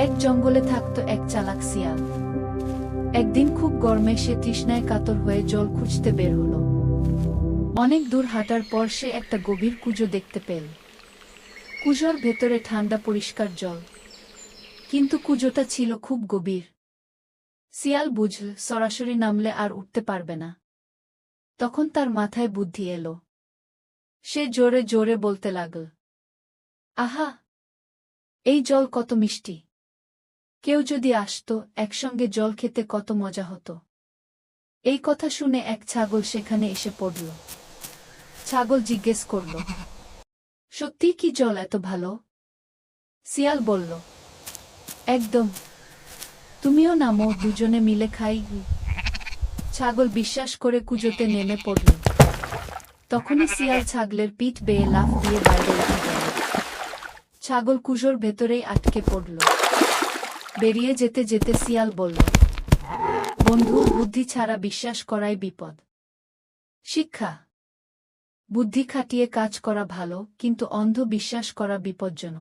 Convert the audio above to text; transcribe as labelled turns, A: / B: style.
A: এক জঙ্গলে থাকত এক চালাক শিয়াল। একদিন খুব গরমে সে তৃষ্ণায় কাতর হয়ে জল খুঁজতে বের হলো। অনেক দূর হাঁটার পর সে একটা গভীর কুঁজো দেখতে পেল। কুঁজোর ভেতরে ঠান্ডা পরিষ্কার জল, কিন্তু কুঁজোটা ছিল খুব গভীর। শিয়াল বুঝল সরাসরি নামলে আর উঠতে পারবে না। তখন তার মাথায় বুদ্ধি এলো। সে জোরে জোরে বলতে লাগল, আহা, এই জল কত মিষ্টি! কেউ যদি আসতো, একসঙ্গে জল খেতে কত মজা হতো। এই কথা শুনে এক ছাগল সেখানে এসে পড়ল। ছাগল জিজ্ঞেস করল, সত্যি কি জল এত ভালো? শিয়াল বলল, একদম, তুমিও নামো, দুজনে মিলে খাই। ছাগল বিশ্বাস করে কুঁজোতে নেমে পড়ল। তখনই শিয়াল ছাগলের পিঠ বেয়ে লাফ দিয়ে বাইরে উঠে গেল। ছাগল কুঁজোর ভেতরেই আটকে পড়ল। বেরিয়ে যেতে যেতে শিয়াল বলল, বন্ধু, বুদ্ধি ছাড়া বিশ্বাস করাই বিপদ। শিক্ষা: বুদ্ধি খাটিয়ে কাজ করা ভালো, কিন্তু অন্ধ বিশ্বাস করা বিপজ্জনক।